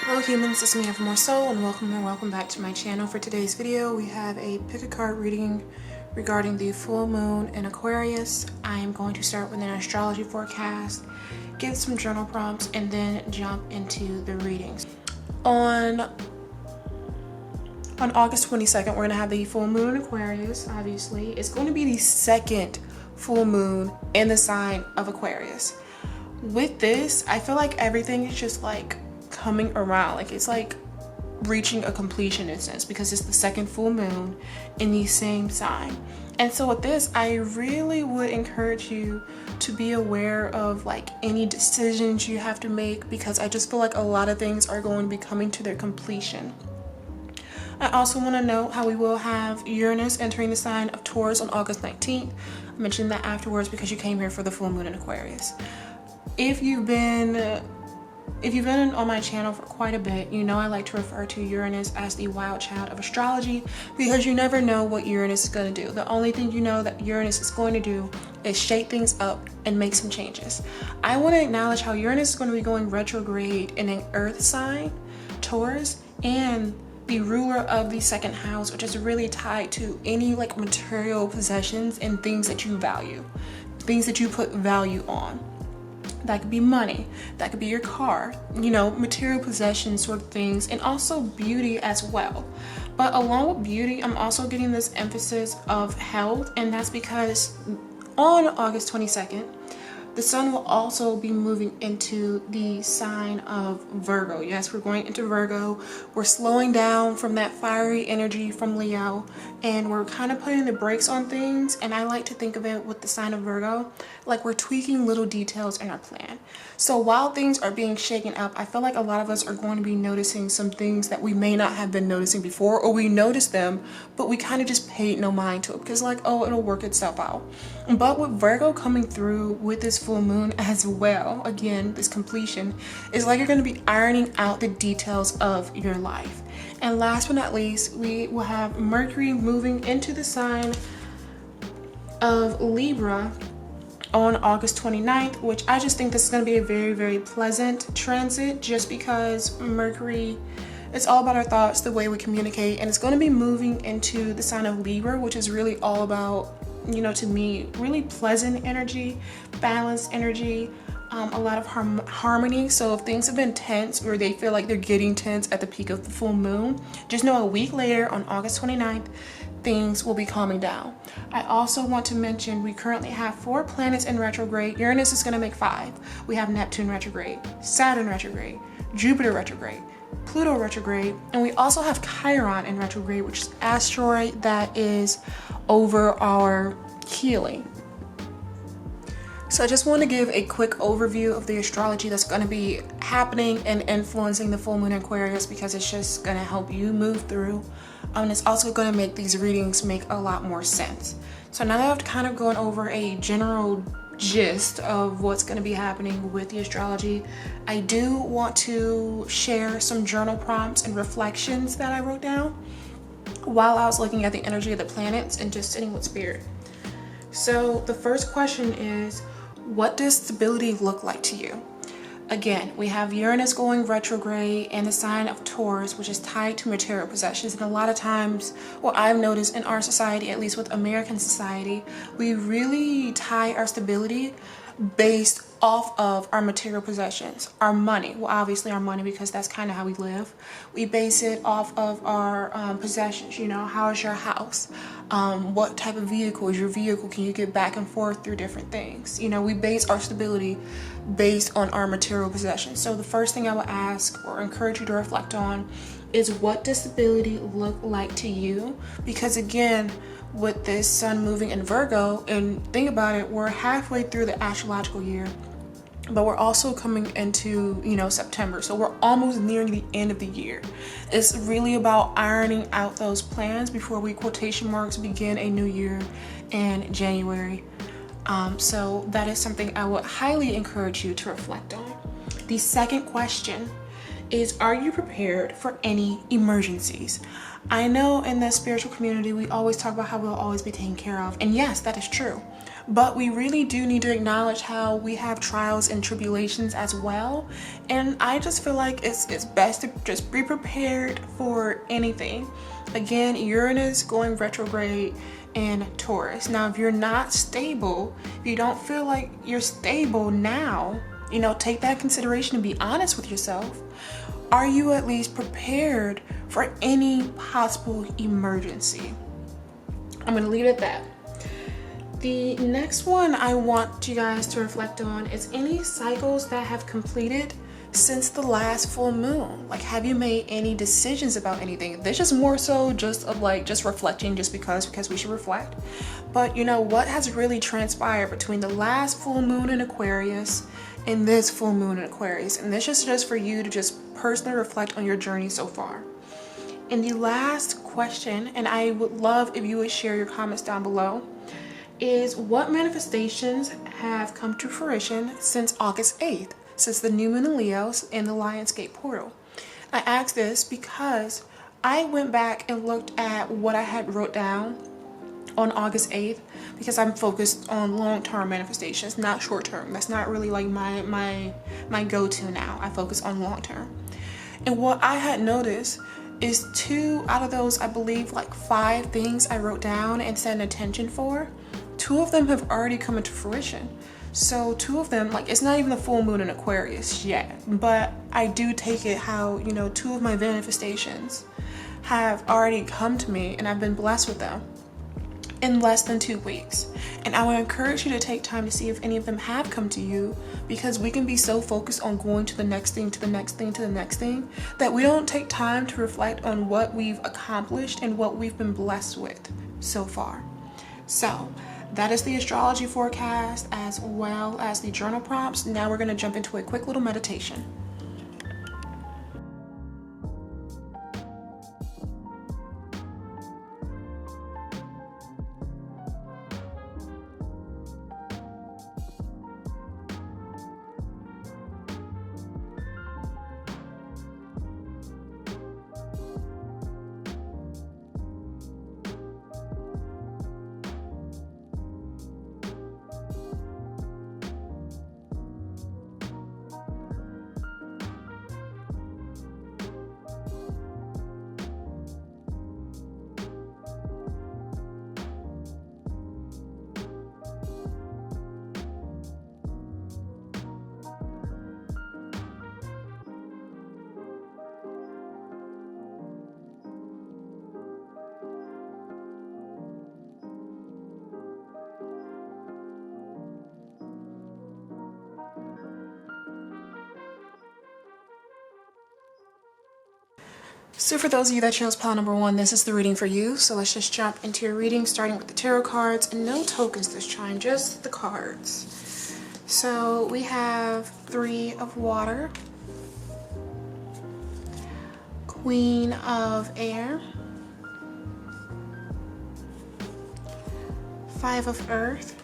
Hello humans, it's me Evermore Sol and welcome back to my channel. For today's video, we have a pick a card reading regarding the full moon in Aquarius. I am going to start with an astrology forecast, give some journal prompts, and then jump into the readings. On August 22nd, we're going to have the full moon in Aquarius, obviously. It's going to be the second full moon in the sign of Aquarius. With this, I feel like everything is just like coming around, like it's like reaching a completion in a sense, because it's the second full moon in the same sign. And so with this, I really would encourage you to be aware of like any decisions you have to make, because I just feel like a lot of things are going to be coming to their completion. I also want to note how we will have Uranus entering the sign of Taurus on August 19th. I mentioned that afterwards because you came here for the full moon in Aquarius. If you've been on my channel for quite a bit, you know I like to refer to Uranus as the wild child of astrology, because you never know what Uranus is going to do. The only thing you know that Uranus is going to do is shake things up and make some changes. I want to acknowledge how Uranus is going to be going retrograde in an earth sign, Taurus, and the ruler of the second house, which is really tied to any like material possessions and things that you value, things that you put value on. That could be money, that could be your car, you know, material possessions sort of things, and also beauty as well. But along with beauty, I'm also getting this emphasis of health, and that's because on August 22nd, the sun will also be moving into the sign of Virgo. Yes, we're going into Virgo. We're slowing down from that fiery energy from Leo, and we're kind of putting the brakes on things. And I like to think of it with the sign of Virgo, like we're tweaking little details in our plan. So while things are being shaken up, I feel like a lot of us are going to be noticing some things that we may not have been noticing before, or we noticed them, but we kind of just paid no mind to it because like, oh, it'll work itself out. But with Virgo coming through with this full moon as well, again, this completion is like you're going to be ironing out the details of your life. And last but not least, we will have Mercury moving into the sign of Libra on August 29th, which I just think this is going to be a very, very pleasant transit, just because Mercury, it's all about our thoughts, the way we communicate, and it's going to be moving into the sign of Libra, which is really all about, you know, to me, really pleasant energy, balanced energy, a lot of harmony. So if things have been tense, or they feel like they're getting tense at the peak of the full moon, just know a week later on August 29th, things will be calming down. I also want to mention we currently have 4 planets in retrograde. Uranus is going to make 5. We have Neptune retrograde, Saturn retrograde, Jupiter retrograde, Pluto retrograde, and we also have Chiron in retrograde, which is asteroid that is over our healing. So I just want to give a quick overview of the astrology that's going to be happening and influencing the full moon in Aquarius, because it's just going to help you move through. And it's also going to make these readings make a lot more sense. So now that I've kind of gone over a general gist of what's going to be happening with the astrology, I do want to share some journal prompts and reflections that I wrote down while I was looking at the energy of the planets and just sitting with spirit. So the first question is, what does stability look like to you? Again, we have Uranus going retrograde in the sign of Taurus, which is tied to material possessions. And a lot of times, what I've noticed in our society, at least with American society, we really tie our stability based off of our material possessions, our money. Well, obviously our money, because that's kind of how we live. We base it off of our possessions. You know, how is your house? What type of vehicle is your vehicle? Can you get back and forth through different things? You know, we base our stability based on our material possessions. So the first thing I would ask or encourage you to reflect on is, what does stability look like to you? Because again, with this sun moving in Virgo, and think about it, we're halfway through the astrological year, but we're also coming into, you know, September. So we're almost nearing the end of the year. It's really about ironing out those plans before we, quotation marks, begin a new year in January. So that is something I would highly encourage you to reflect on. The second question is, are you prepared for any emergencies? I know in the spiritual community, we always talk about how we'll always be taken care of. And yes, that is true. but we really do need to acknowledge how we have trials and tribulations as well. And I just feel like it's best to just be prepared for anything. Again, Uranus going retrograde in Taurus. Now, if you're not stable, if you don't feel like you're stable now, take that consideration and be honest with yourself. Are you at least prepared for any possible emergency? I'm going to leave it at that. The next one I want you guys to reflect on is any cycles that have completed since the last full moon. Like, have you made any decisions about anything? This is more so just reflecting, just because we should reflect. But what has really transpired between the last full moon in Aquarius and this full moon in Aquarius? And this is just for you to just personally reflect on your journey so far. And the last question, and I would love if you would share your comments down below, is what manifestations have come to fruition since August 8th, since the new moon in Leo in the Lionsgate portal? I asked this because I went back and looked at what I had wrote down on August 8th, because I'm focused on long-term manifestations, not short-term. That's not really like my go-to now. I focus on long-term. And what I had noticed is 2 out of those, I believe, like 5 things I wrote down and set an intention for, 2 of them have already come into fruition. So 2 of them, like, it's not even the full moon in Aquarius yet, but I do take it how, 2 of my manifestations have already come to me and I've been blessed with them in less than 2 weeks. And I would encourage you to take time to see if any of them have come to you, because we can be so focused on going to the next thing, to the next thing, to the next thing, that we don't take time to reflect on what we've accomplished and what we've been blessed with so far. So that is the astrology forecast as well as the journal prompts. Now we're going to jump into a quick little meditation. So for those of you that chose pile number 1, this is the reading for you. So let's just jump into your reading, starting with the tarot cards, and no tokens this time, just the cards. So we have 3 of water, Queen of air, 5 of earth,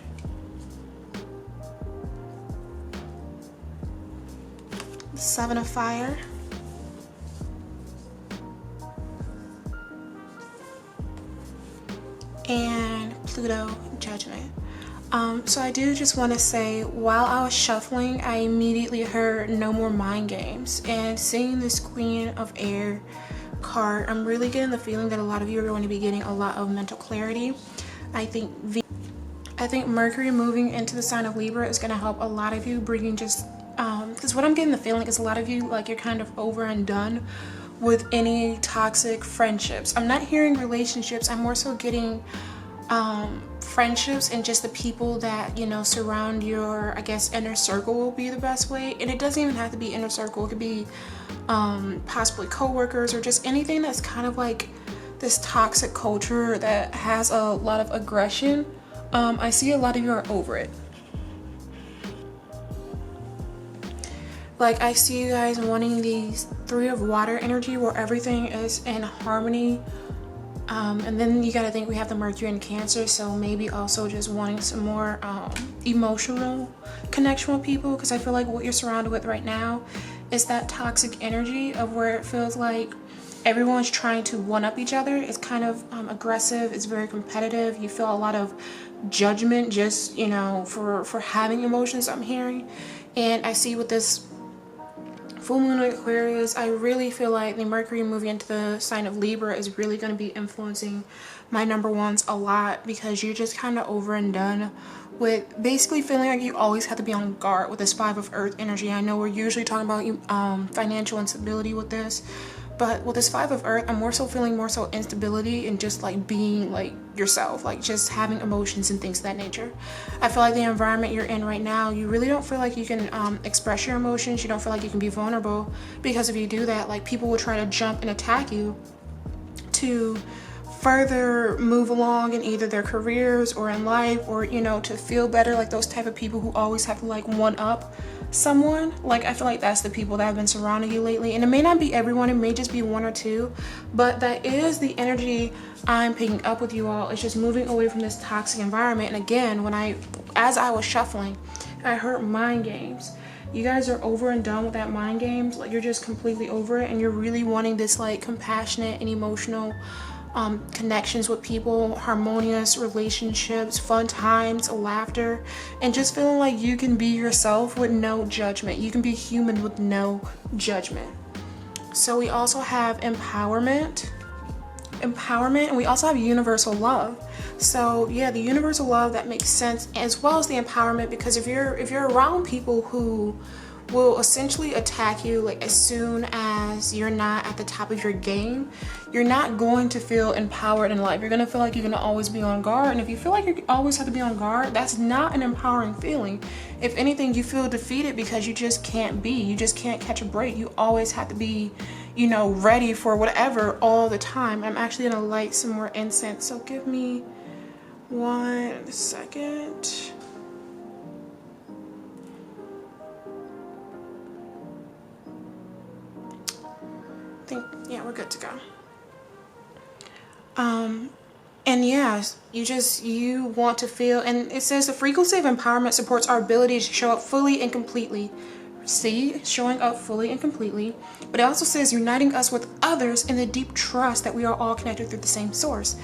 the 7 of fire, and Pluto judgment. So I do just want to say, while I was shuffling, I immediately heard no more mind games, and seeing this Queen of air card, I'm really getting the feeling that a lot of you are going to be getting a lot of mental clarity. I think Mercury moving into the sign of Libra is going to help a lot of you, bringing just because what I'm getting the feeling is a lot of you, like, you're kind of over and done with any toxic friendships. I'm not hearing relationships. I'm more so getting friendships and just the people that, surround your, I guess, inner circle will be the best way. And it doesn't even have to be inner circle. It could be possibly coworkers or just anything that's kind of like this toxic culture that has a lot of aggression. I see a lot of you are over it. Like, I see you guys wanting these 3 of water energy where everything is in harmony. And then you gotta think we have the Mercury in Cancer, so maybe also just wanting some more emotional connection with people, because I feel like what you're surrounded with right now is that toxic energy of where it feels like everyone's trying to one-up each other. It's kind of aggressive. It's very competitive. You feel a lot of judgment just, you know, for having emotions, I'm hearing. And I see with this full moon in Aquarius, I really feel like the Mercury moving into the sign of Libra is really going to be influencing my number ones a lot, because you're just kind of over and done with basically feeling like you always have to be on guard with this 5 of Earth energy. I know we're usually talking about financial instability with this, but with this 5 of Earth, I'm more so feeling more so instability and just like being like yourself, like just having emotions and things of that nature. I feel like the environment you're in right now, you really don't feel like you can express your emotions. You don't feel like you can be vulnerable, because if you do that, like people will try to jump and attack you to further move along in either their careers or in life, or, you know, to feel better, like those type of people who always have to like one up someone. Like I feel like that's the people that have been surrounding you lately, and it may not be everyone, it may just be 1 or 2, but that is the energy I'm picking up with you all. It's just moving away from this toxic environment. And again, as I was shuffling, I heard mind games. You guys are over and done with that mind games. Like you're just completely over it, and you're really wanting this like compassionate and emotional connections with people, harmonious relationships, fun times, laughter, and just feeling like you can be yourself with no judgment. You can be human with no judgment. So we also have empowerment, and we also have universal love. So yeah, the universal love, that makes sense, as well as the empowerment, because if you're around people who will essentially attack you like as soon as you're not at the top of your game, you're not going to feel empowered in life. You're going to feel like you're going to always be on guard, and if you feel like you always have to be on guard, that's not an empowering feeling. If anything, you feel defeated because you just can't catch a break. You always have to be, you know, ready for whatever all the time. I'm actually going to light some more incense, so give me 1 second. Yeah, we're good to go. And yes, you want to feel, and it says the frequency of empowerment supports our ability to show up fully and completely. See, showing up fully and completely. But it also says uniting us with others in the deep trust that we are all connected through the same source.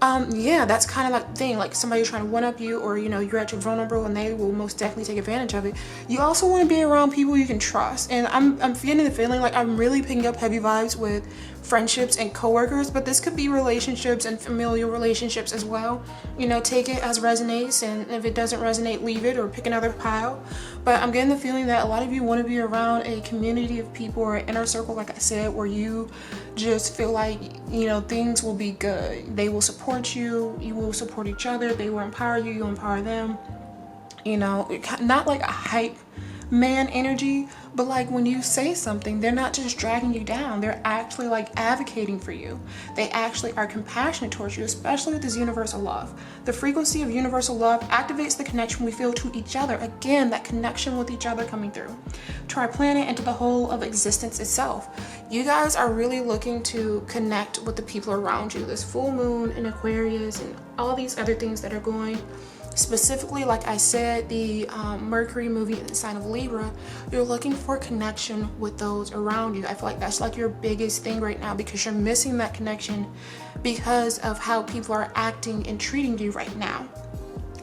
Yeah, that's kind of like the thing, like somebody trying to one up you, or, you know, you're at your vulnerable and they will most definitely take advantage of it. You also want to be around people you can trust. And I'm feeling the feeling like I'm really picking up heavy vibes with friendships and coworkers, but this could be relationships and familial relationships as well. You know, take it as resonates, and if it doesn't resonate, leave it or pick another pile. But I'm getting the feeling that a lot of you want to be around a community of people, or an inner circle, like I said, where you just feel like, you know, things will be good. They will support you, you will support each other, they will empower you, you'll empower them. You know, not like a hype man energy, but like when you say something, they're not just dragging you down, they're actually like advocating for you. They actually are compassionate towards you, especially with this universal love. The frequency of universal love activates the connection we feel to each other. Again, that connection with each other coming through to our planet and to the whole of existence itself. You guys are really looking to connect with the people around you. This full moon in Aquarius and all these other things that are going. Specifically, like I said, the Mercury moving in the sign of Libra, you're looking for connection with those around you. I feel like that's like your biggest thing right now, because you're missing that connection because of how people are acting and treating you right now.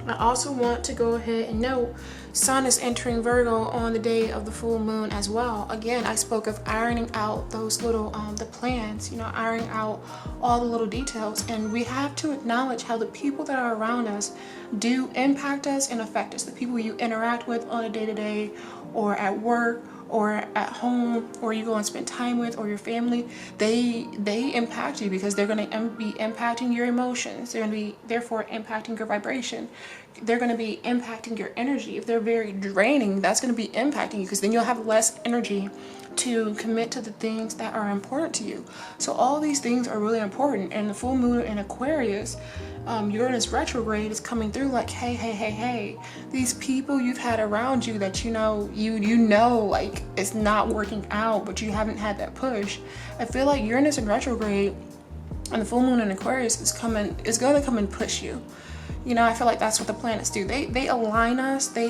I also want to go ahead and note, Sun is entering Virgo on the day of the full moon as well. Again, I spoke of ironing out those little, the plans, you know, ironing out all the little details. And we have to acknowledge how the people that are around us do impact us and affect us. The people you interact with on a day-to-day, or at work, or at home, or you go and spend time with, or your family, they impact you, because they're going to be impacting your emotions. They're going to be therefore impacting your vibration. They're going to be impacting your energy. If they're very draining, that's going to be impacting you, because then you'll have less energy to commit to the things that are important to you. So all these things are really important. And the full moon in Aquarius, Uranus retrograde is coming through like, hey, these people you've had around you that you know like it's not working out, but you haven't had that push. I feel like Uranus in retrograde and the full moon in Aquarius is going to come and push you. You know, I feel like that's what the planets do. They align us. They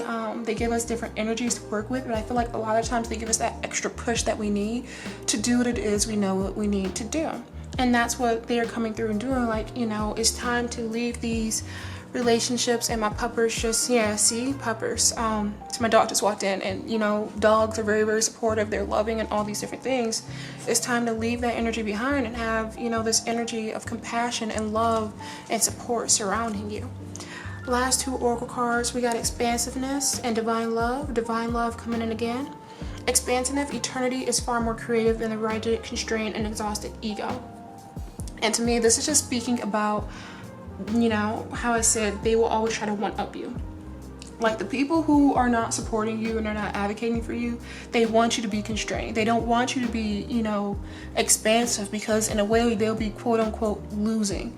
give us different energies to work with, but I feel like a lot of times they give us that extra push that we need to do what it is we know what we need to do. And that's what they are coming through and doing. Like, you know, it's time to leave these relationships. And my puppers just, yeah, see, puppers. So my dog just walked in, and you know, dogs are very, very supportive. They're loving and all these different things. It's time to leave that energy behind and have, you know, this energy of compassion and love and support surrounding you. Last two oracle cards, we got expansiveness and divine love. Divine love coming in again. Expansive eternity is far more creative than the rigid, constrained, and exhausted ego. And to me, this is just speaking about, you know, how I said they will always try to one-up you. Like the people who are not supporting you and are not advocating for you, they want you to be constrained. They don't want you to be, you know, expansive, because in a way they'll be quote unquote losing.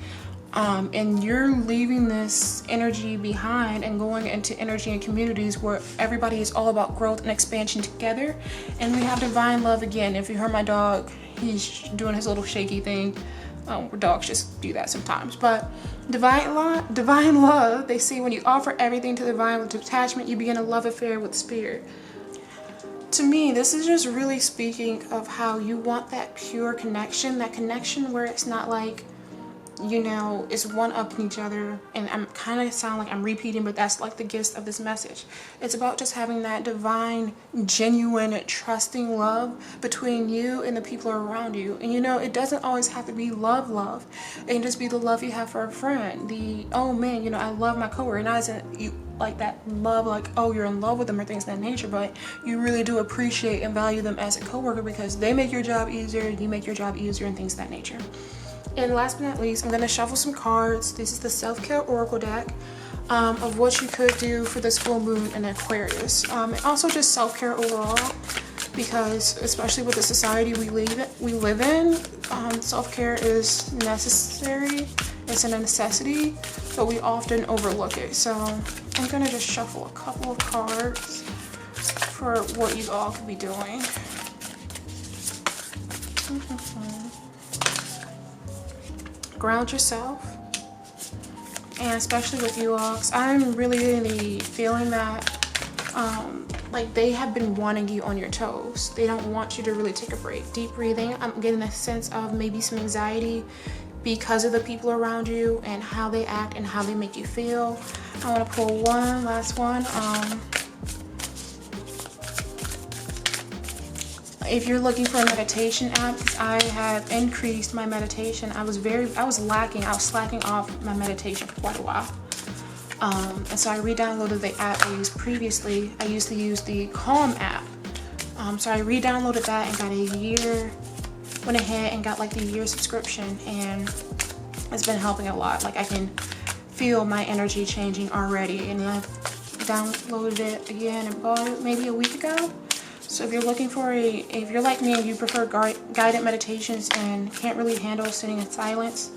And you're leaving this energy behind and going into energy and communities where everybody is all about growth and expansion together. And we have divine love again. If you heard my dog, he's doing his little shaky thing. Dogs just do that sometimes. But divine love, they say when you offer everything to the divine with detachment, you begin a love affair with spirit. To me, this is just really speaking of how you want that pure connection, that connection where it's not like, you know, it's one up in each other. And I'm kind of sound like I'm repeating, but that's like the gist of this message. It's about just having that divine, genuine, trusting love between you and the people around you. And you know, it doesn't always have to be love. It can just be the love you have for a friend. The, oh man, you know, I love my coworker. And not as you like that love, like, oh, you're in love with them or things of that nature, but you really do appreciate and value them as a coworker because they make your job easier, you make your job easier, and things of that nature. And last but not least, I'm going to shuffle some cards. This is the self-care oracle deck of what you could do for this full moon in Aquarius. And also just self-care overall, because especially with the society we live in, self-care is necessary. It's a necessity, but we often overlook it. So I'm going to just shuffle a couple of cards for what you all could be doing. Ground yourself, and especially with you all, because I'm really feeling that like they have been wanting you on your toes. They don't want you to really take a break. Deep breathing. I'm getting a sense of maybe some anxiety because of the people around you and how they act and how they make you feel. I want to pull one last one. If you're looking for a meditation app, I have increased my meditation. I was slacking off my meditation for quite a while. And so I re-downloaded the app I used previously. I used to use the Calm app. So I re-downloaded that and got a year, went ahead and got like the year subscription, and it's been helping a lot. Like I can feel my energy changing already, and I downloaded it again and bought it maybe a week ago. So if you're looking for if you're like me and you prefer guided meditations and can't really handle sitting in silence,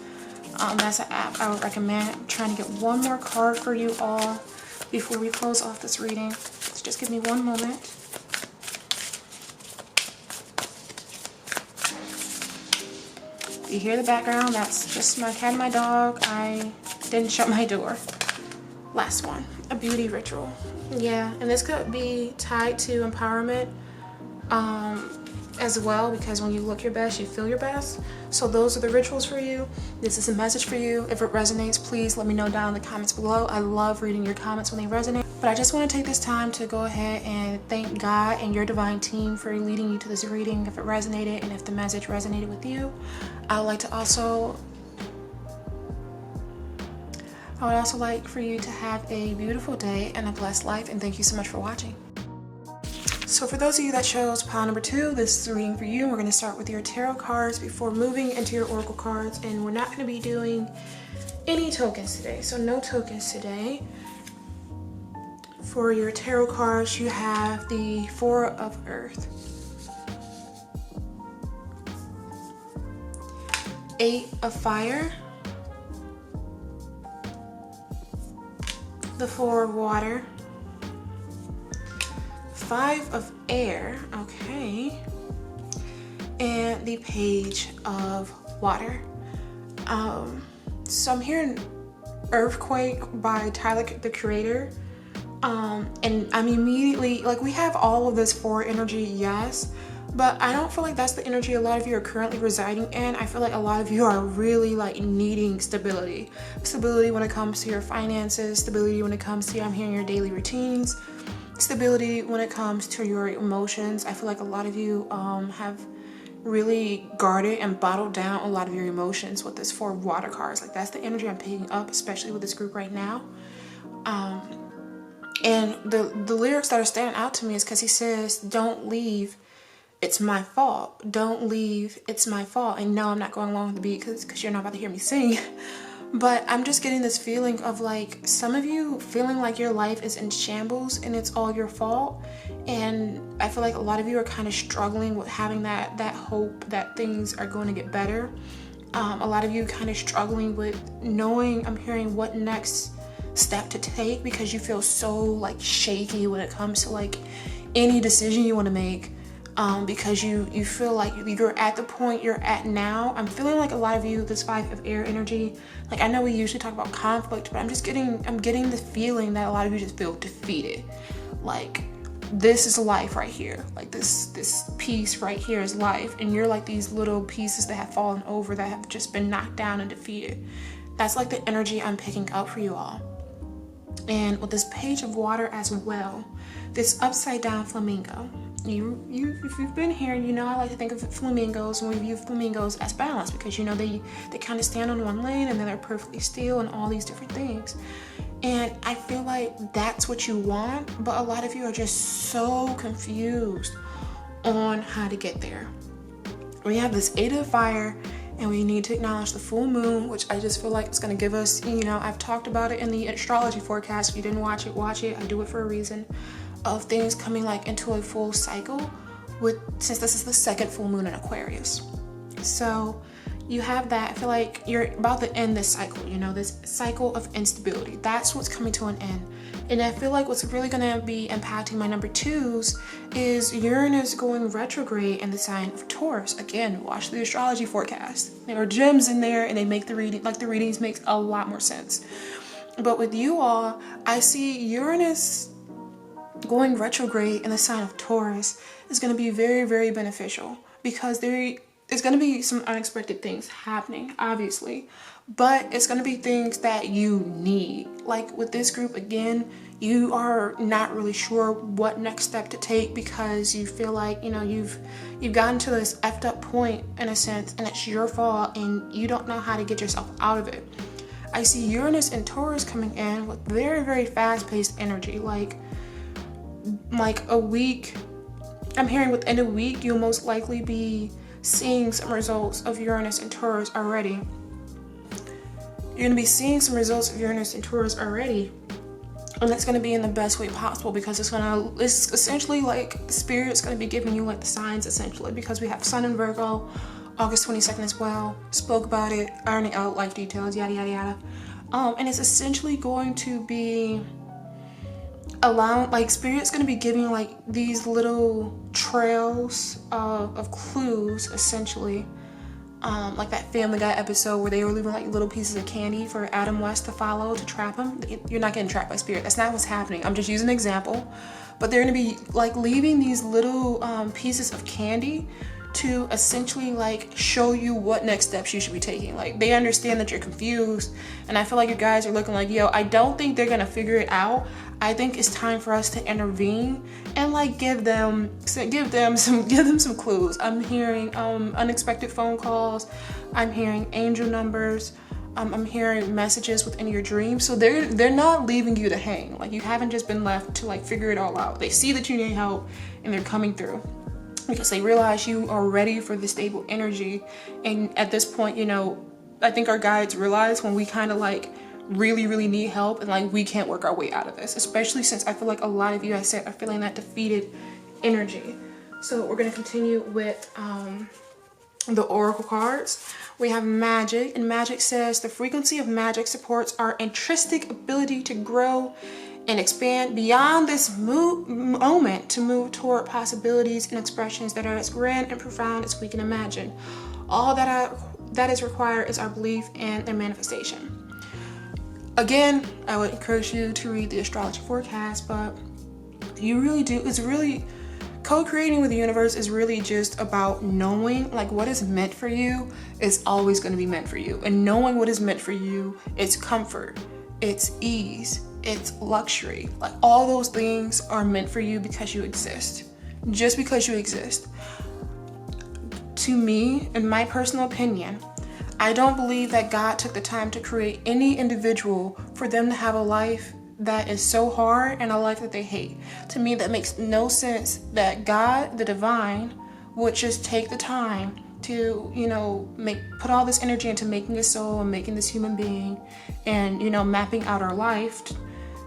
that's an app I would recommend. I'm trying to get one more card for you all before we close off this reading. So just give me one moment. If you hear the background, that's just my cat and my dog. I didn't shut my door. Last one, a beauty ritual. Yeah, and this could be tied to empowerment as well, because when you look your best, you feel your best. So those are the rituals for you. This is a message for you. If it resonates, please let me know down in the comments below. I love reading your comments when they resonate. But I just want to take this time to go ahead and thank God and your divine team for leading you to this reading. If it resonated and if the message resonated with you, I would also like for you to have a beautiful day and a blessed life, and thank you so much for watching. So for those of you that chose pile number 2, this is a reading for you. We're going to start with your tarot cards before moving into your oracle cards, and we're not going to be doing any tokens today, so no tokens today. For your tarot cards, you have the 4 of Earth, 8 of Fire, the 4 of Water, 5 of Air, okay, and the Page of Water. So I'm hearing Earthquake by Tyler, the Creator. And I'm immediately, like, we have all of this for energy, yes, but I don't feel like that's the energy a lot of you are currently residing in. I feel like a lot of you are really like needing stability. Stability when it comes to your finances, stability when it comes to, I'm hearing, your daily routines, stability when it comes to your emotions. I feel like a lot of you have really guarded and bottled down a lot of your emotions with this 4 water cards. Like, that's the energy I'm picking up, especially with this group right now. And the lyrics that are standing out to me is because he says, don't leave, it's my fault. Don't leave, it's my fault. And no, I'm not going along with the beat because you're not about to hear me sing. But I'm just getting this feeling of like some of you feeling like your life is in shambles and it's all your fault. And I feel like a lot of you are kind of struggling with having that hope that things are going to get better. A lot of you kind of struggling with knowing, I'm hearing, what next step to take, because you feel so like shaky when it comes to like any decision you want to make. Because you feel like you're at the point you're at now. I'm feeling like a lot of you, this 5 of air energy, like, I know we usually talk about conflict, but I'm getting the feeling that a lot of you just feel defeated. Like, this is life right here. Like, this piece right here is life, and you're like these little pieces that have fallen over, that have just been knocked down and defeated. That's like the energy I'm picking up for you all. And with this page of water as well, this upside down flamingo. If you've been here, you know I like to think of flamingos, and we view flamingos as balance, because you know they kind of stand on one lane and then they're perfectly still and all these different things. And I feel like that's what you want, but a lot of you are just so confused on how to get there. We have this 8 of fire, and we need to acknowledge the full moon, which I just feel like it's going to give us, you know, I've talked about it in the astrology forecast. If you didn't watch it, watch it. I do it for a reason, of things coming like into a full cycle since this is the 2nd full moon in Aquarius. So you have that. I feel like you're about to end this cycle, you know, this cycle of instability. That's what's coming to an end. And I feel like what's really going to be impacting my number 2s is Uranus going retrograde in the sign of Taurus. Again, watch the astrology forecast. There are gems in there, and they make the readings makes a lot more sense. But with you all, I see Uranus going retrograde in the sign of Taurus is going to be very, very beneficial, because there's going to be some unexpected things happening, obviously, but it's going to be things that you need. Like with this group, again, you are not really sure what next step to take, because you feel like, you know, you've gotten to this effed up point in a sense, and it's your fault, and you don't know how to get yourself out of it. I see Uranus and Taurus coming in with very, very fast-paced energy, like a week. I'm hearing within a week you'll most likely be seeing some results of Uranus and Taurus already. You're going to be seeing some results of Uranus and Taurus already, and it's going to be in the best way possible, because it's essentially like Spirit's going to be giving you like the signs, essentially, because we have Sun in Virgo, August 22nd as well. Spoke about it, ironing out life details, yada yada yada. And it's essentially going to be Spirit's going to be giving like these little trails of clues, essentially, like that Family Guy episode where they were leaving like little pieces of candy for Adam West to follow to trap him. You're not getting trapped by Spirit. That's not what's happening. I'm just using an example, but they're going to be like leaving these little pieces of candy to essentially like show you what next steps you should be taking. Like, they understand that you're confused, and I feel like you guys are looking like, yo, I don't think they're gonna figure it out. I think it's time for us to intervene and like give them some clues. I'm hearing unexpected phone calls. I'm hearing angel numbers. I'm hearing messages within your dreams. So they're not leaving you to hang. Like, you haven't just been left to like figure it all out. They see that you need help, and they're coming through, because they realize you are ready for the stable energy. And at this point, you know, I think our guides realize when we kind of like really, really need help, and like we can't work our way out of this, especially since I feel like a lot of you, I said, are feeling that defeated energy. So we're going to continue with the oracle cards. We have magic, and magic says the frequency of magic supports our intrinsic ability to grow and expand beyond this moment, to move toward possibilities and expressions that are as grand and profound as we can imagine. All that is required is our belief and their manifestation. again, I would encourage you to read the astrology forecast, but you really do, it's really, co-creating with the universe is really just about knowing like what is meant for you is always going to be meant for you. And knowing what is meant for you, it's comfort, it's ease, it's luxury. Like all those things are meant for you because you exist. Just because you exist. To me, in my personal opinion, I don't believe that God took the time to create any individual for them to have a life that is so hard and a life that they hate. To me, that makes no sense that God, the divine, would just take the time to, you know, put all this energy into making a soul and making this human being and, you know, mapping out our life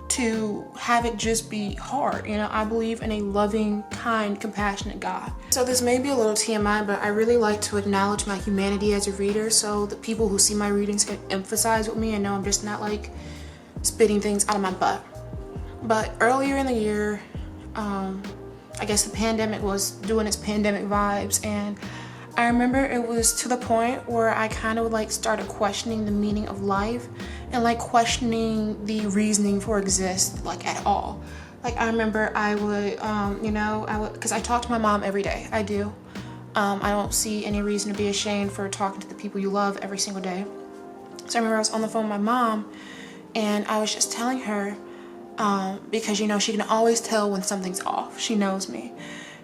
to have it just be hard. You know, I believe in a loving, kind, compassionate God. So this may be a little TMI, but I really like to acknowledge my humanity as a reader so the people who see my readings can empathize with me and know I'm just not like spitting things out of my butt. But earlier in the year, I guess the pandemic was doing its pandemic vibes, and I remember it was to the point where I kind of like started questioning the meaning of life and like questioning the reasoning for exist like at all. Like I remember I would, you know, because I talk to my mom every day. I do. I don't see any reason to be ashamed for talking to the people you love every single day. So I remember I was on the phone with my mom and I was just telling her, because you know, she can always tell when something's off. She knows me.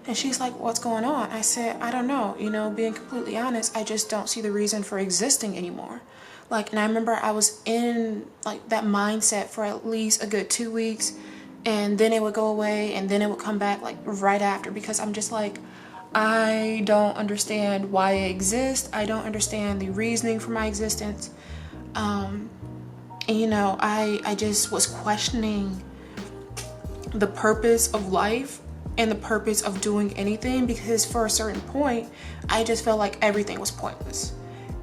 And she's like, what's going on? I said, I don't know. You know, being completely honest, I just don't see the reason for existing anymore. Like, and I remember I was in like that mindset for at least a good 2 weeks, and then it would go away and then it would come back like right after, because I'm just like, I don't understand why I exist. I don't understand the reasoning for my existence. And you know, I just was questioning the purpose of life and the purpose of doing anything, because for a certain point I just felt like everything was pointless.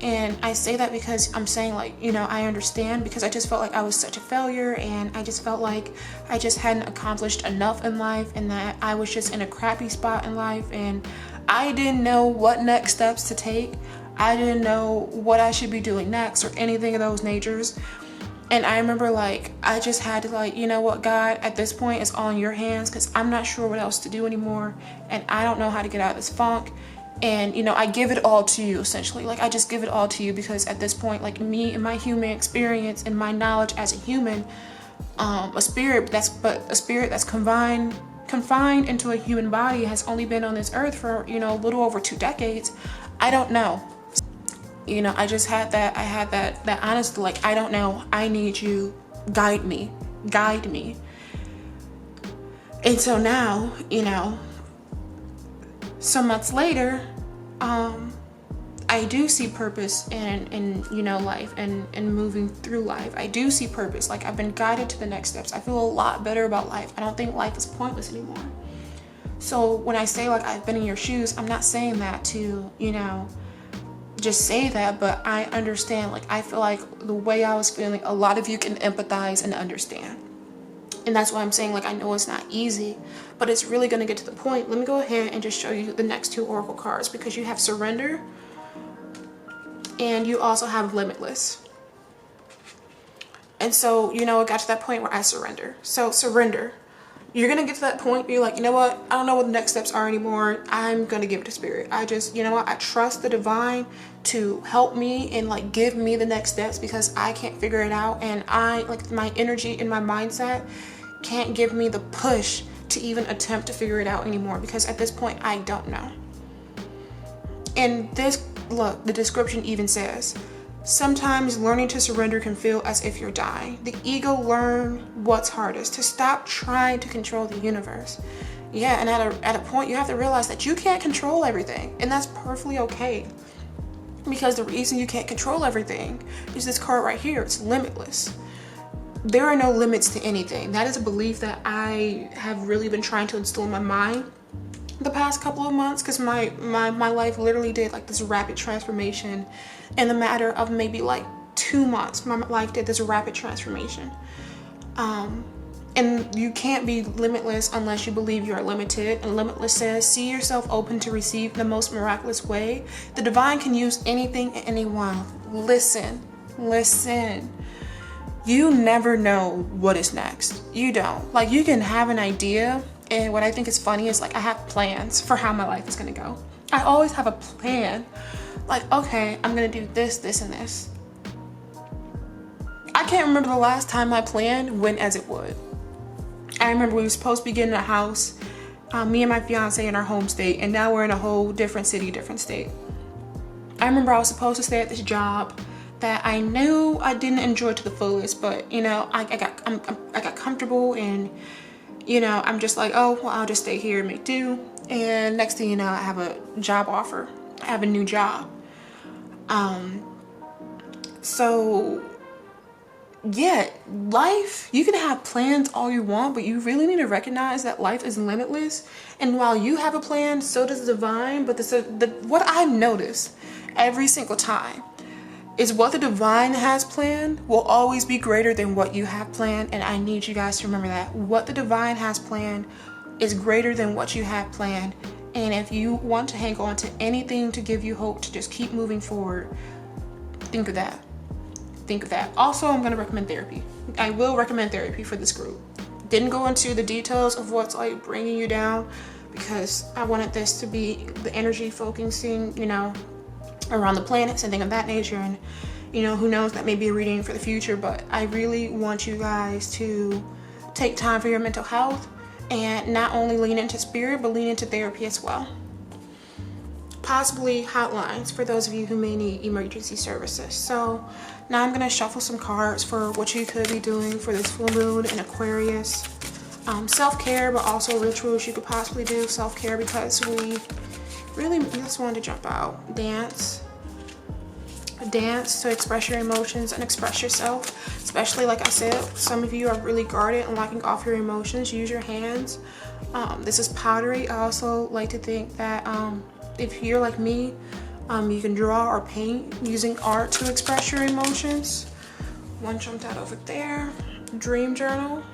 And I say that because I'm saying, like, you know, I understand, because I just felt like I was such a failure, and I just felt like I just hadn't accomplished enough in life, and that I was just in a crappy spot in life, and I didn't know what next steps to take. I didn't know what I should be doing next or anything of those natures. And I remember, like, I just had to, like, you know what, God, at this point it's all in your hands, because I'm not sure what else to do anymore, and I don't know how to get out of this funk. And, you know, I give it all to you, essentially. Like, I just give it all to you, because at this point, like, me and my human experience and my knowledge as a human, a spirit that's confined into a human body has only been on this earth for, you know, a little over 2 decades. I don't know. You know, I just had that honest, like, I don't know, I need you, guide me. And so now, you know, some months later, I do see purpose in you know, life and moving through life. I do see purpose. Like, I've been guided to the next steps. I feel a lot better about life. I don't think life is pointless anymore. So when I say, like, I've been in your shoes, I'm not saying that to, you know, just say that, but I understand. Like, I feel like the way I was feeling, a lot of you can empathize and understand. And that's why I'm saying, like, I know it's not easy, but it's really going to get to the point. Let me go ahead and just show you the next 2 oracle cards, because you have surrender and you also have limitless. And so, you know, it got to that point where I surrender. So surrender. You're going to get to that point where you're like, you know what? I don't know what the next steps are anymore. I'm going to give it to spirit. I just, you know what? I trust the divine to help me and, like, give me the next steps, because I can't figure it out. And I, like, my energy and my mindset can't give me the push to even attempt to figure it out anymore, because at this point, I don't know. And this, look, the description even says, sometimes learning to surrender can feel as if you're dying. The ego learn what's hardest, to stop trying to control the universe. Yeah, and at a point you have to realize that you can't control everything, and that's perfectly okay. Because the reason you can't control everything is this card right here. It's limitless. There are no limits to anything. That is a belief that I have really been trying to instill in my mind the past couple of months, because my life literally did, like, this rapid transformation in the matter of maybe like 2 months. My life did this rapid transformation. And you can't be limitless unless you believe you are limited. And limitless says, see yourself open to receive the most miraculous way. The divine can use anything and anyone. Listen. you never know what is next. You don't. Like, you can have an idea, and what I think is funny is like I have plans for how my life is gonna go. I always have a plan. Like, okay, I'm gonna do this, this, and this. I can't remember the last time my plan went as it would. I remember we were supposed to be getting a house, me and my fiance in our home state, and now we're in a whole different city, different state. I remember I was supposed to stay at this job that I knew I didn't enjoy to the fullest, but you know, I got comfortable, and you know, I'm just like, oh, well, I'll just stay here and make do. And next thing you know, I have a job offer. I have a new job. So yeah, life, you can have plans all you want, but you really need to recognize that life is limitless. And while you have a plan, so does the divine. But what I've noticed every single time is what the divine has planned will always be greater than what you have planned. And I need you guys to remember that. What the divine has planned is greater than what you have planned. And if you want to hang on to anything to give you hope to just keep moving forward, think of that. Think of that. Also, I'm going to recommend therapy. I will recommend therapy for this group. Didn't go into the details of what's like bringing you down, because I wanted this to be the energy focusing, you know, around the planets and things of that nature. And you know, who knows, that may be a reading for the future. But I really want you guys to take time for your mental health and not only lean into spirit, but lean into therapy as well. Possibly hotlines for those of you who may need emergency services. So now I'm going to shuffle some cards for what you could be doing for this full moon in Aquarius. Self-care, but also rituals you could possibly do. Self-care because we really just wanted to jump out. Dance to express your emotions and express yourself. Especially, like I said, some of you are really guarded and locking off your emotions. Use your hands. This is pottery. I also like to think that if you're like me, you can draw or paint using art to express your emotions. One jumped out over there. Dream journal.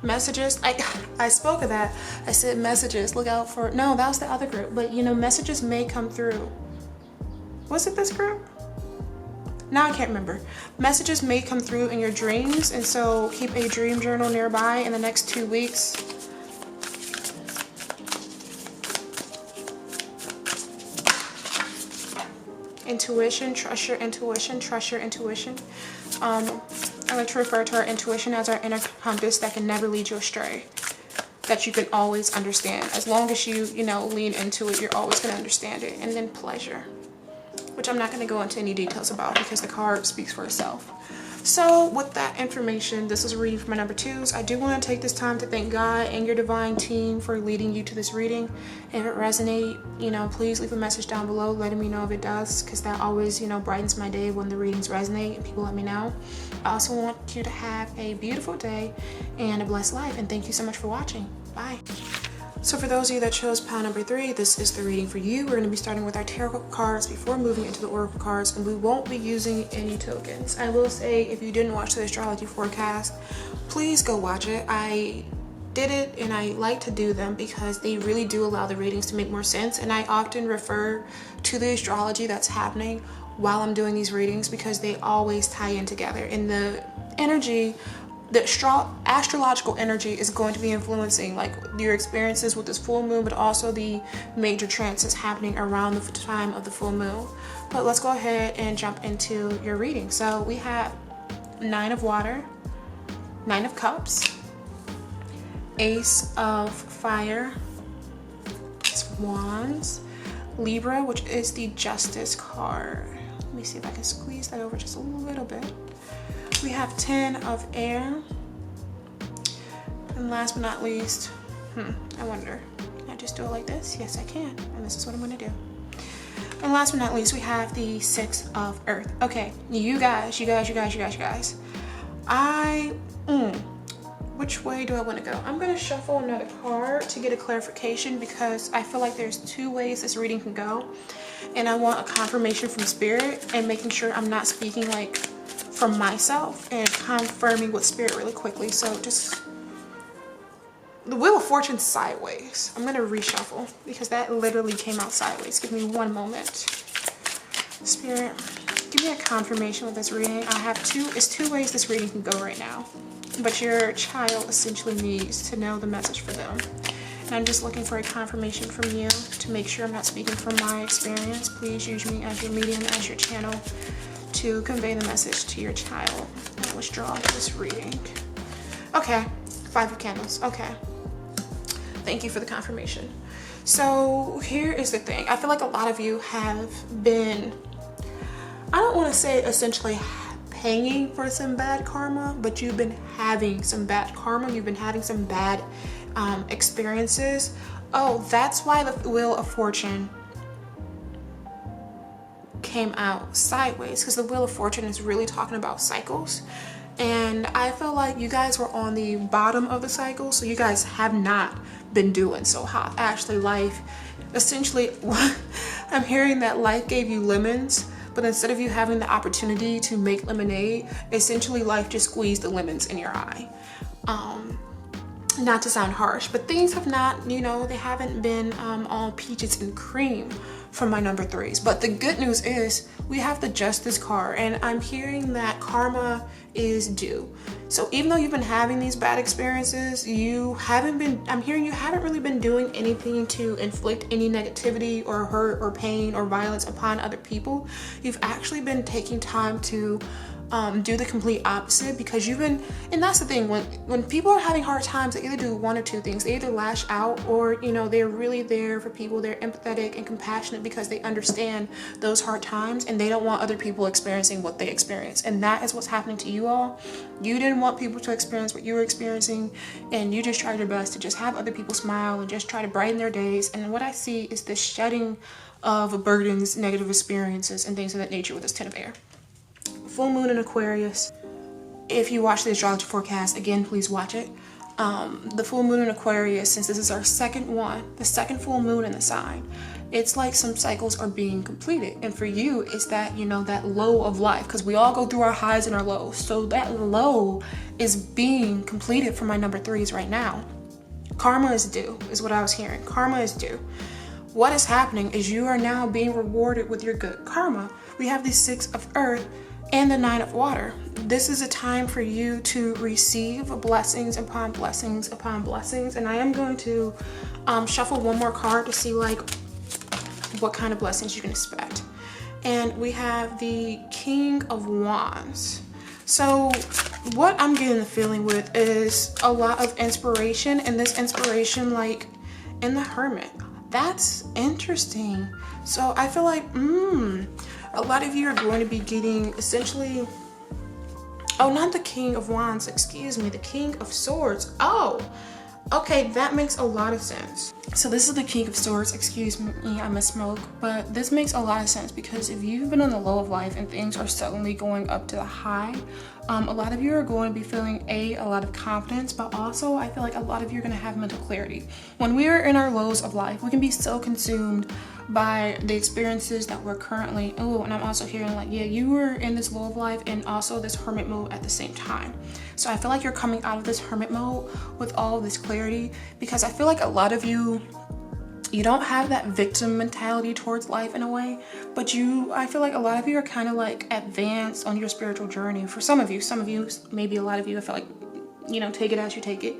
Messages. I spoke of that. I said messages. Look out for... No, that was the other group. But, you know, messages may come through. Was it this group? Now I can't remember. Messages may come through in your dreams. And so keep a dream journal nearby in the next 2 weeks. Intuition, trust your intuition, trust your intuition. I like to refer to our intuition as our inner compass that can never lead you astray, that you can always understand. As long as you know, lean into it, you're always going to understand it. And then pleasure, which I'm not going to go into any details about because the card speaks for itself. So with that information, this is a reading for my number 2s. I do want to take this time to thank God and your divine team for leading you to this reading. If it resonates, you know, please leave a message down below letting me know if it does, because that always, you know, brightens my day when the readings resonate and people let me know. I also want you to have a beautiful day and a blessed life, and thank you so much for watching. Bye. So for those of you that chose pile number 3, this is the reading for you. We're going to be starting with our tarot cards before moving into the oracle cards, and we won't be using any tokens. I will say, if you didn't watch the astrology forecast, please go watch it. I did it and I like to do them because they really do allow the readings to make more sense, and I often refer to the astrology that's happening while I'm doing these readings because they always tie in together. And the energy, the astrological energy is going to be influencing like your experiences with this full moon, but also the major transits happening around the time of the full moon. But let's go ahead and jump into your reading. So we have 9 of water, 9 of cups, Ace of fire, wands, Libra, which is the justice card. Let me see if I can squeeze that over just a little bit. We have 10 of air, and last but not least, I wonder, can I just do it like this? Yes, I can, and this is what I'm gonna do. And last but not least, we have the 6 of earth. Okay, you guys. Which way do I want to go? I'm gonna shuffle another card to get a clarification because I feel like there's 2 ways this reading can go, and I want a confirmation from spirit and making sure I'm not speaking like from myself and confirming with spirit really quickly. So just the Wheel of Fortune sideways. I'm gonna reshuffle because that literally came out sideways. Give me one moment. Spirit, Give me a confirmation with this reading. I have two ways this reading can go right now. But your child essentially needs to know the message for them. And I'm just looking for a confirmation from you to make sure I'm not speaking from my experience. Please use me as your medium, as your channel to convey the message to your child. I was drawn to this reading. Okay, 5 of Candles. Okay. Thank you for the confirmation. So here is the thing. I feel like a lot of you have been, I don't want to say essentially paying for some bad karma, but you've been having some bad karma. You've been having some bad experiences. Oh, that's why the Wheel of Fortune came out sideways, because the Wheel of Fortune is really talking about cycles. And I feel like you guys were on the bottom of the cycle, so you guys have not been doing so hot. Actually, life, essentially, I'm hearing that life gave you lemons, but instead of you having the opportunity to make lemonade, essentially life just squeezed the lemons in your eye. Not to sound harsh, but things have not, you know, they haven't been all peaches and cream for my number 3s. But the good news is we have the Justice card, and I'm hearing that karma is due. So even though you've been having these bad experiences, I'm hearing you haven't really been doing anything to inflict any negativity or hurt or pain or violence upon other people. You've actually been taking time to do the complete opposite, because you've been, and that's the thing, when people are having hard times, they either do one or two things. They either lash out, or you know, they're really there for people. They're empathetic and compassionate because they understand those hard times and they don't want other people experiencing what they experience. And that is what's happening to you all. You didn't want people to experience what you were experiencing, and you just tried your best to just have other people smile and just try to brighten their days. And what I see is this shedding of burdens, negative experiences, and things of that nature with this 10 of Air. Full moon in Aquarius. If you watch the astrology forecast, again, please watch it. The full moon in Aquarius, since this is our second one, the second full moon in the sign, it's like some cycles are being completed. And for you, it's that, you know, that low of life, because we all go through our highs and our lows. So that low is being completed for my number 3s right now. Karma is due, is what I was hearing. Karma is due. What is happening is you are now being rewarded with your good karma. We have the 6 of Earth and the 9 of Water. This is a time for you to receive blessings upon blessings upon blessings. And I am going to shuffle one more card to see like what kind of blessings you can expect. And we have the King of Wands. So what I'm getting the feeling with is a lot of inspiration, and this inspiration like in the Hermit. That's interesting. So I feel like, a lot of you are going to be getting essentially, oh, not the King of Wands, excuse me, the King of Swords. Oh, okay, that makes a lot of sense. So this is the King of Swords, excuse me, I misspoke, but this makes a lot of sense, because if you've been on the low of life and things are suddenly going up to the high, a lot of you are going to be feeling a lot of confidence, but also I feel like a lot of you are going to have mental clarity. When we are in our lows of life, we can be so consumed by the experiences that we're currently, and I'm also hearing like, yeah, you were in this low of life and also this hermit mode at the same time. So I feel like you're coming out of this hermit mode with all of this clarity, because I feel like a lot of you don't have that victim mentality towards life in a way, but I feel like a lot of you are kind of like advanced on your spiritual journey. For some of you, maybe a lot of you, I feel like, you know, take it as you take it,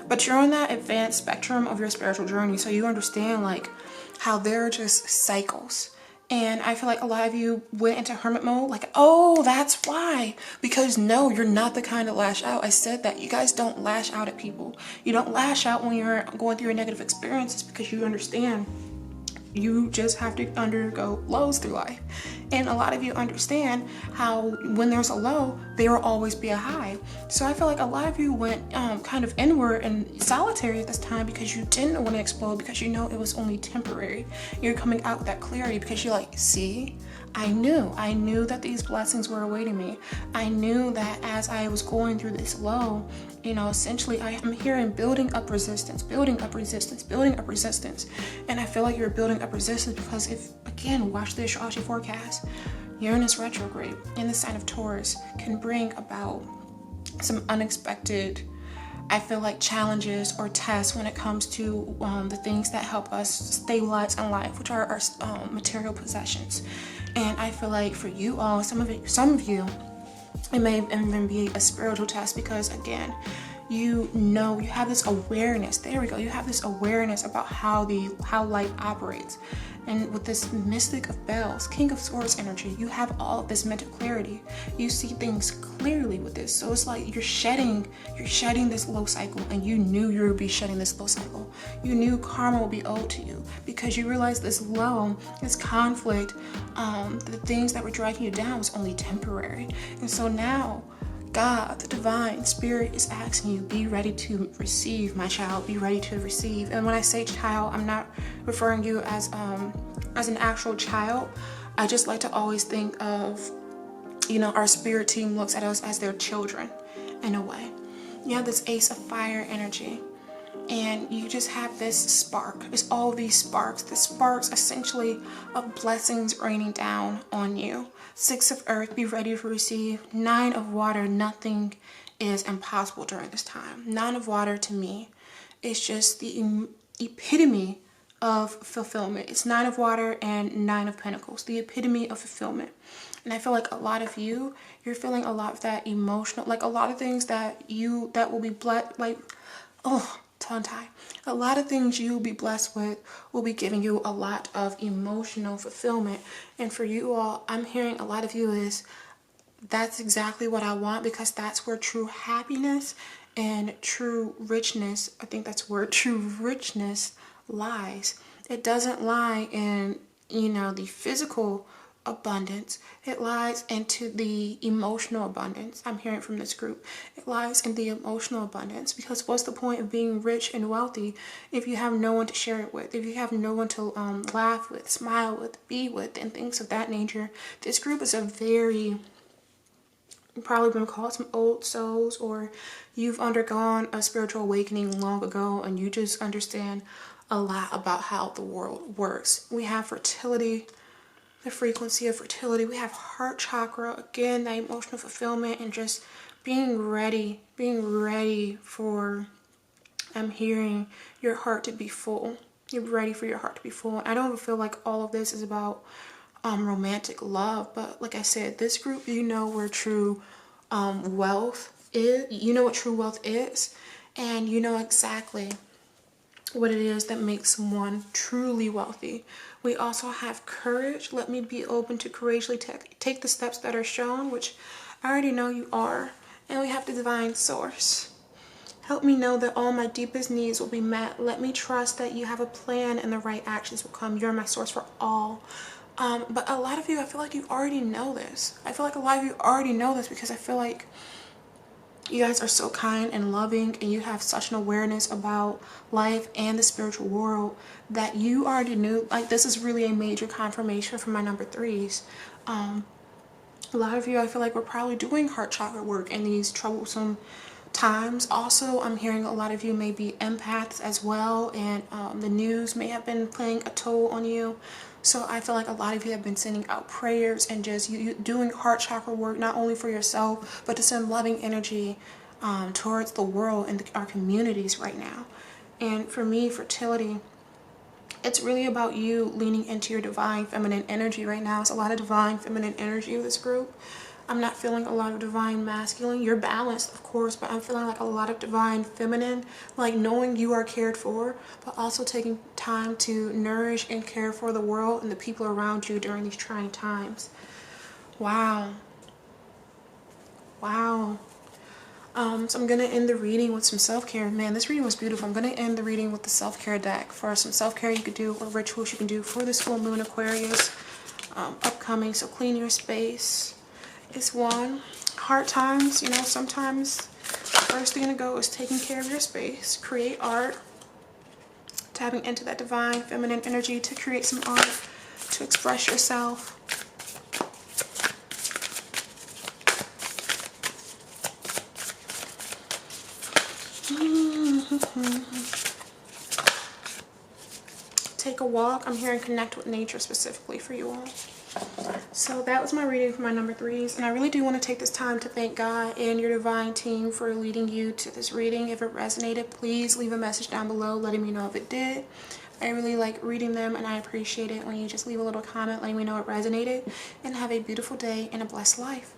but you're on that advanced spectrum of your spiritual journey. So you understand like how there are just cycles. And I feel like a lot of you went into hermit mode like, oh, that's why. Because no, you're not the kind to lash out. I said that. You guys don't lash out at people. You don't lash out when you're going through your negative experiences, because you understand you just have to undergo lows through life. And a lot of you understand how when there's a low, there will always be a high. So I feel like a lot of you went kind of inward and solitary at this time, because you didn't want to explode, because you know it was only temporary. You're coming out with that clarity because you're like, see, I knew that these blessings were awaiting me. I knew that as I was going through this low, you know, essentially I am hearing building up resistance, building up resistance, building up resistance. And I feel like you're building up resistance because if, again, watch the astrology forecast, Uranus retrograde in the sign of Taurus can bring about some unexpected I feel like challenges or tests when it comes to the things that help us stabilize in life, which are our material possessions. And I feel like for you all, some of you, it may even be a spiritual test, because again, you have this awareness. There we go. You have this awareness about how life operates. And with this Mystic of Bells, King of Swords energy, you have all of this mental clarity. You see things clearly with this. So it's like you're shedding this low cycle, and you knew you would be shedding this low cycle. You knew karma will be owed to you, because you realized this conflict, the things that were dragging you down was only temporary. And so now, God, the divine spirit, is asking you, be ready to receive, my child, be ready to receive. And when I say child, I'm not referring you as an actual child. I just like to always think of, our spirit team looks at us as their children in a way. You have this Ace of Fire energy, and you just have this spark. It's all these sparks. The sparks essentially of blessings raining down on you. 6 of Earth, be ready to receive. 9 of Water, nothing is impossible during this time. 9 of Water to me is just the epitome of fulfillment. It's 9 of Water and 9 of Pentacles, the epitome of fulfillment. And I feel like a lot of you're feeling a lot of that emotional, like a lot of things that will be tongue tie. A lot of things you'll be blessed with will be giving you a lot of emotional fulfillment. And for you all, I'm hearing a lot of you is, that's exactly what I want, because that's where true happiness and true richness, I think that's where true richness lies. It doesn't lie in, the physical abundance. It lies into the emotional abundance. I'm hearing from this group. It lies in the emotional abundance, because what's the point of being rich and wealthy if you have no one to share it with, if you have no one to laugh with, smile with, be with, and things of that nature? This group is probably been called some old souls, or you've undergone a spiritual awakening long ago and you just understand a lot about how the world works. We have fertility, the frequency of fertility. We have heart chakra, again, that emotional fulfillment, and just being ready for, I'm hearing, your heart to be full. You're ready for your heart to be full. I don't feel like all of this is about romantic love, but like I said, this group, where true wealth is. You know what true wealth is, and you know exactly what it is that makes someone truly wealthy. We also have courage. Let me be open to courageously take the steps that are shown, which I already know you are. And we have the divine source. Help me know that all my deepest needs will be met. Let me trust that you have a plan and the right actions will come. You're my source for all. But a lot of you, I feel like you already know this. I feel like a lot of you already know this, because I feel like you guys are so kind and loving, and you have such an awareness about life and the spiritual world that you already knew. Like, this is really a major confirmation for my number 3s. A lot of you, I feel like, we're probably doing heart chakra work in these troublesome times. Also, I'm hearing a lot of you may be empaths as well, and the news may have been playing a toll on you. So I feel like a lot of you have been sending out prayers and just you doing heart chakra work, not only for yourself, but to send loving energy towards the world and our communities right now. And for me, fertility, it's really about you leaning into your divine feminine energy right now. It's a lot of divine feminine energy with this group. I'm not feeling a lot of divine masculine. You're balanced, of course, but I'm feeling like a lot of divine feminine, like knowing you are cared for, but also taking time to nourish and care for the world and the people around you during these trying times. Wow. So I'm going to end the reading with some self-care. Man, this reading was beautiful. I'm going to end the reading with the self-care deck for some self-care you could do, or rituals you can do for this full moon Aquarius upcoming. So clean your space. It's one. Hard times, sometimes first thing to go is taking care of your space. Create art. Tapping into that divine feminine energy to create some art, to express yourself. Take a walk. I'm hearing connect with nature specifically for you all. So that was my reading for my number 3s, and I really do want to take this time to thank God and your divine team for leading you to this reading. If it resonated, please leave a message down below letting me know if it did. I really like reading them, and I appreciate it when you just leave a little comment letting me know it resonated. And have a beautiful day and a blessed life.